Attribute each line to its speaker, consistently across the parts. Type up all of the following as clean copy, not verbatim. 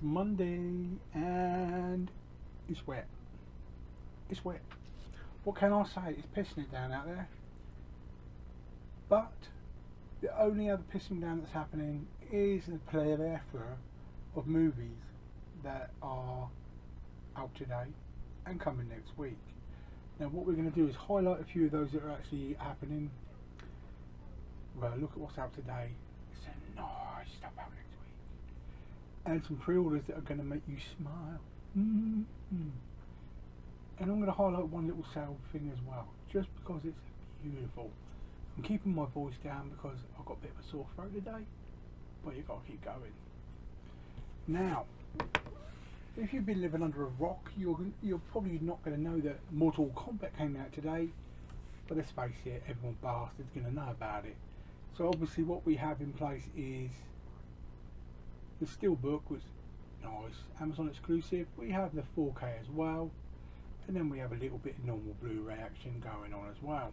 Speaker 1: Monday and it's wet. It's wet. What can I say? It's pissing it down out there. But the only other pissing down that's happening is the plethora of movies that are out today and coming next week. Now what we're going to do is highlight a few of those that are actually happening. Well, look at what's out today. It's a nice stuff out next week. And some pre-orders that are going to make you smile. And I'm going to highlight one little sale thing as well, just because it's beautiful. I'm keeping my voice down because I've got a bit of a sore throat today, but you've got to keep going. Now, if you've been living under a rock, you're probably not going to know that Mortal Kombat came out today, but let's face it, everyone bastard's going to know about it. So obviously what we have in place is the Steelbook, which is nice, Amazon exclusive. We have the 4K as well, and then we have a little bit of normal Blu-ray action going on as well.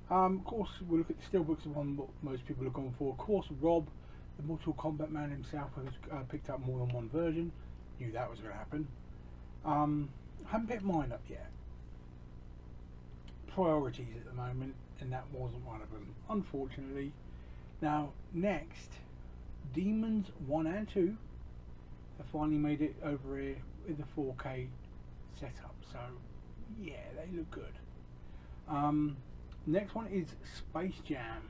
Speaker 1: Of course, we'll look at the Steelbook's the one what most people have gone for. Of course, Rob, the Mortal Kombat man himself, has picked up more than one version. Knew that was going to happen. Haven't picked mine up yet. Priorities at the moment, and that wasn't one of them, unfortunately. Now, next, Demons 1 and 2 have finally made it over here with the 4K setup. So, yeah, they look good. Next one is Space Jam.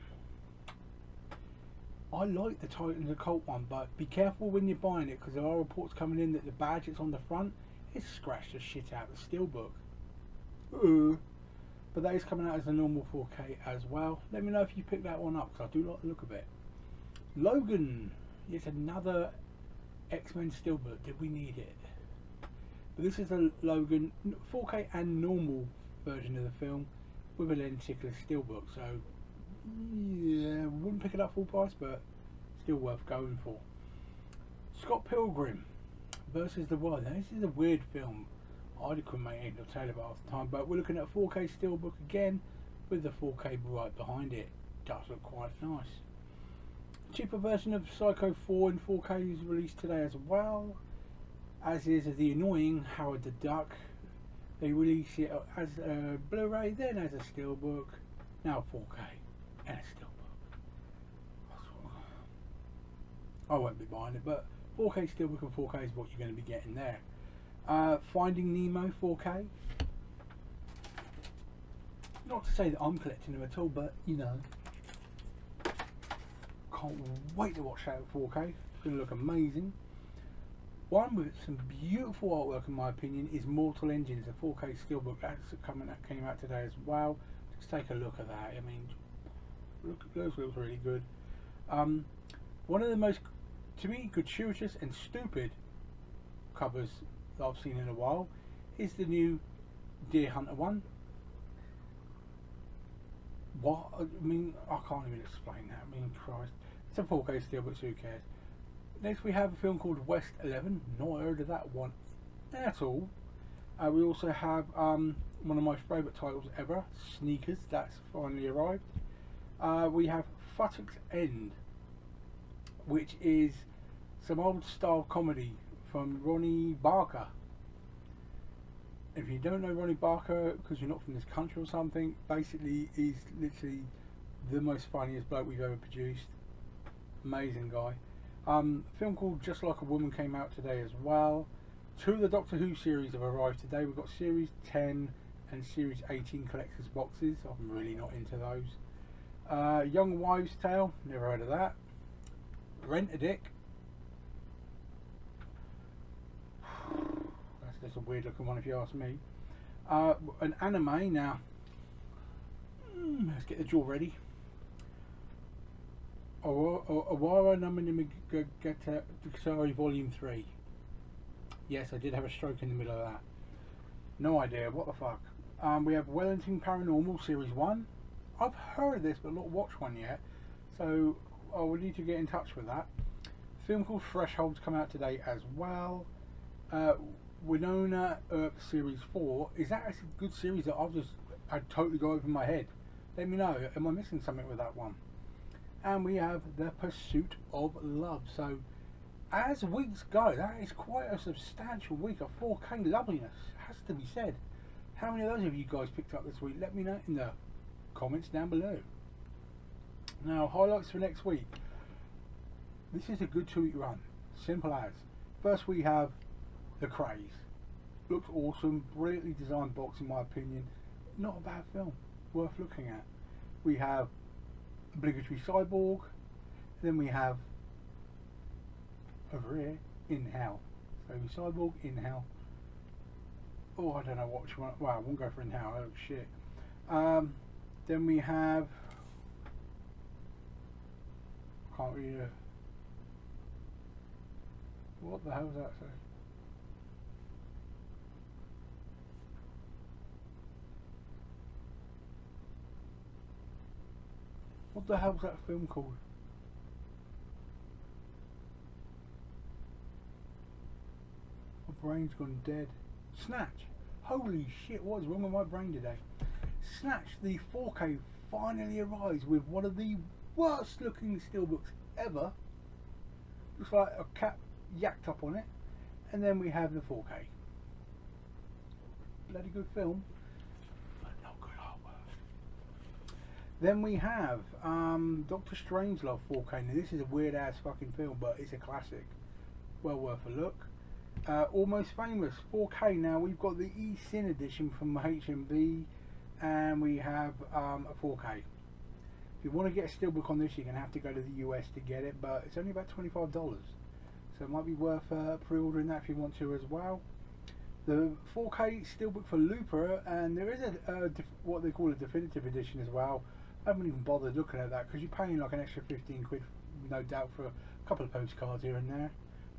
Speaker 1: I like the Titans Occult one, but be careful when you're buying it, because there are reports coming in that the badge that's on the front is scratched the shit out of the Steelbook. But that is coming out as a normal 4K as well. Let me know if you pick that one up, because I do like the look of it. Logan, it's another X-Men Steelbook. Did we need it? But this is a Logan 4K and normal version of the film with a lenticular Steelbook. So yeah, wouldn't pick it up full price, but still worth going for. Scott Pilgrim versus the World. Now, this is a weird film. I couldn't make anything of Taylor half the time, but we're looking at a 4K Steelbook again with the 4K right behind it. Does look quite nice. A cheaper version of Psycho 4 in 4K is released today as well, as is the annoying Howard the Duck. They release it as a Blu-ray, then as a Steelbook, now 4K and a Steelbook. I won't be buying it, but 4K Steelbook and 4K is what you're going to be getting there. Finding Nemo 4K. Not to say that I'm collecting them at all, but you know, can't wait to watch that at 4K. It's going to look amazing. One with some beautiful artwork, in my opinion, is Mortal Engines, a 4K Steelbook that came out today as well. Just take a look at that. I mean, looks really good. One of the most, to me, gratuitous and stupid covers that I've seen in a while is the new Deer Hunter one. What? I mean, I can't even explain that. I mean, Christ. It's a 4K Steelbook, so who cares? Next we have a film called West 11. Not heard of that one at all. We also have one of my favourite titles ever, Sneakers. That's finally arrived. We have Futtock's End, which is some old style comedy from Ronnie Barker. If you don't know Ronnie Barker because you're not from this country or something, basically he's literally the most funniest bloke we've ever produced. Amazing guy. Film called Just Like a Woman came out today as well. 2 of the Doctor Who series have arrived today. We've got Series 10 and Series 18 collector's boxes. I'm really not into those. Young Wives' Tale, never heard of that. Rent-A-Dick. That's a weird looking one if you ask me. An anime now. Let's get the jaw ready. Awara Namanimagata Volume 3. Yes, I did have a stroke in the middle of that. No idea, what the fuck. We have Wellington Paranormal Series 1. I've heard of this but not watched one yet, so I will need to get in touch with that. A film called Thresholds come out today as well. Winona Earp Series 4. Is that a good series that I'd totally go over my head? Let me know, am I missing something with that one? And we have The Pursuit of Love. So as weeks go, that is quite a substantial week of 4K loveliness, has to be said. How many of those of you guys picked up this week? Let me know in the comments down below. Now, highlights for next week. This is a good 2-week run. Simple as. First we have The Craze. Looks awesome, brilliantly designed box in my opinion. Not a bad film, worth looking at. We have Obligatory Cyborg. Then we have, over here, In Hell. So Cyborg, In Hell. Oh, I don't know which one. Well, I won't go for In Hell. Oh shit. Then we have. Can't read it. What the hell does that say? What the hell's that film called? My brain's gone dead. Snatch. Holy shit, what is wrong with my brain today? Snatch, the 4K finally arrives with one of the worst looking steelbooks ever. Looks like a cat yacked up on it. And then we have the 4K. Bloody good film, but not good artwork. Then we have Doctor Strangelove 4K. Now this is a weird ass fucking film, but it's a classic. Well worth a look. Almost Famous 4K. Now we've got the eSyn edition from HMV, and we have a 4K. If you want to get a steelbook on this, you're going to have to go to the US to get it, but it's only about $25, so it might be worth pre-ordering that if you want to as well. The 4K steelbook for Looper, and there is a what they call a definitive edition as well. I haven't even bothered looking at that because you're paying like an extra 15 quid, no doubt, for a couple of postcards here and there.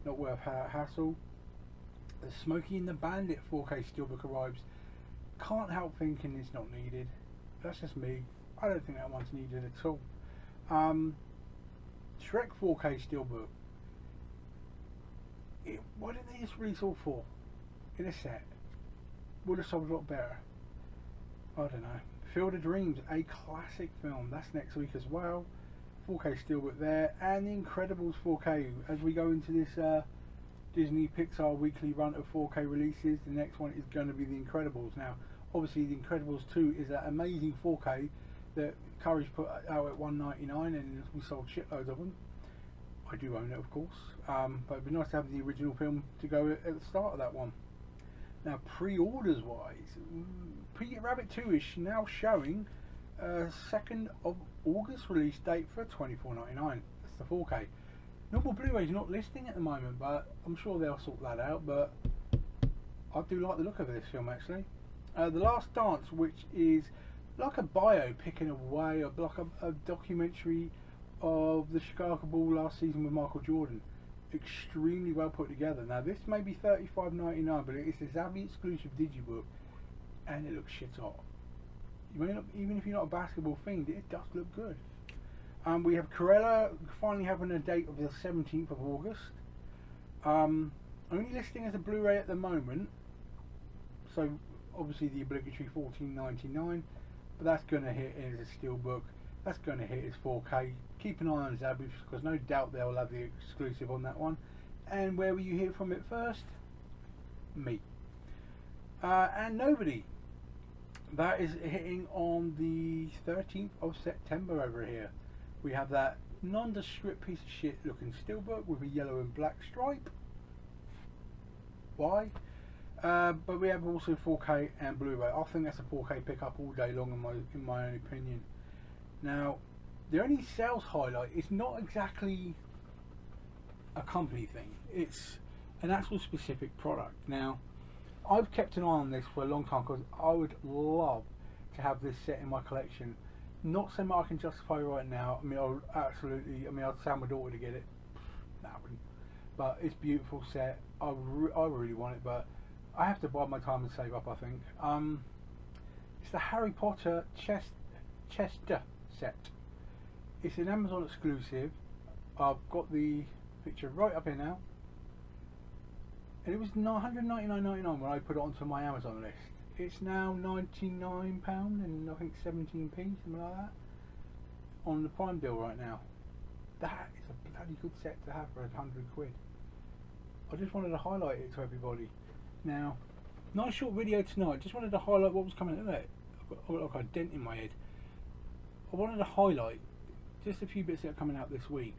Speaker 1: Not worth hassle. The Smokey and the Bandit 4K steelbook arrives. Can't help thinking it's not needed. That's just me. I don't think that one's needed at all. Shrek 4K steelbook. Why didn't they just release all 4 in a set? Would have sold a lot better. I don't know. Field of Dreams, a classic film. That's next week as well. 4K steelbook there, and The Incredibles 4K. As we go into this Disney Pixar weekly run of 4K releases, the next one is going to be The Incredibles. Now, obviously, The Incredibles 2 is that amazing 4K that Courage put out at $1.99, and we sold shitloads of them. I do own it, of course, but it'd be nice to have the original film to go at the start of that one. Now, pre-orders wise, Peter Rabbit 2 is now showing 2nd of August release date for $24.99. That's the 4K. Normal Blu-ray is not listing at the moment, but I'm sure they'll sort that out. But I do like the look of this film actually. The Last Dance, which is like a biopic in a way, of like a documentary of the Chicago Bull last season with Michael Jordan. Extremely well put together. Now this may be $35.99, but it's a Zavvi exclusive digibook, and it looks shit hot. You may not, even if you're not a basketball fiend, it does look good. We have Cruella finally having a date of the 17th of August. Only listing as a Blu-ray at the moment, so obviously the obligatory $14.99, but that's going to hit as a steelbook. That's going to hit as 4K. Keep an eye on Zabby, because no doubt they'll have the exclusive on that one. And where will you hear from it first? Me. And Nobody. That is hitting on the 13th of September over here. We have that nondescript piece of shit looking steelbook with a yellow and black stripe. Why? But we have also 4K and Blu-ray. I think that's a 4K pickup all day long in my own opinion. Now, the only sales highlight is not exactly a company thing. It's an actual specific product. Now, I've kept an eye on this for a long time because I would love to have this set in my collection. Not so much I can justify right now. I mean, I'd sell my daughter to get it. No, I wouldn't. But it's a beautiful set. I really want it, but I have to buy my time and save up, I think. It's the Harry Potter Chester set. It's an Amazon exclusive. I've got the picture right up here now. And it was $199.99 when I put it onto my Amazon list. It's now £99 and I think 17p, something like that, on the Prime deal right now. That is a bloody good set to have for 100 quid. I just wanted to highlight it to everybody. Now, nice short video tonight. Just wanted to highlight what was coming out of it. I've got like a dent in my head. I wanted to highlight just a few bits that are coming out this week.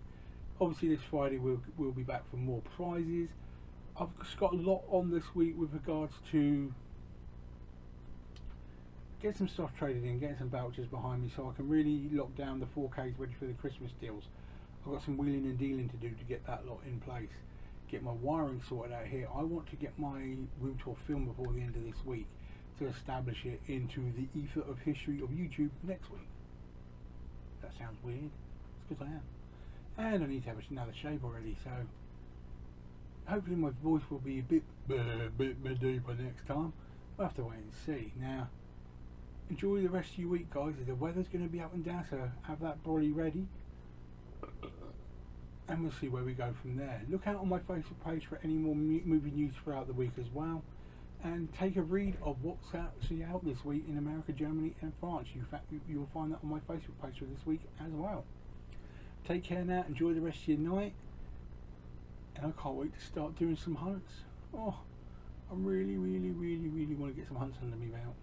Speaker 1: Obviously this Friday we'll be back for more prizes. I've just got a lot on this week with regards to get some stuff traded in, getting some vouchers behind me so I can really lock down the 4Ks ready for the Christmas deals. I've got some wheeling and dealing to do to get that lot in place. Get my wiring sorted out here. I want to get my room tour filmed before the end of this week to establish it into the ether of history of YouTube next week. That sounds weird. It's because I am. And I need to have another shave already, so hopefully my voice will be a bit deeper next time. We'll have to wait and see. Now, enjoy the rest of your week, guys. The weather's going to be up and down, so have that brolly ready. And we'll see where we go from there. Look out on my Facebook page for any more movie news throughout the week as well. And take a read of what's actually out this week in America, Germany and France. You'll find that on my Facebook page for this week as well. Take care now. Enjoy the rest of your night. And I can't wait to start doing some hunts. Oh, I really want to get some hunts under me belt.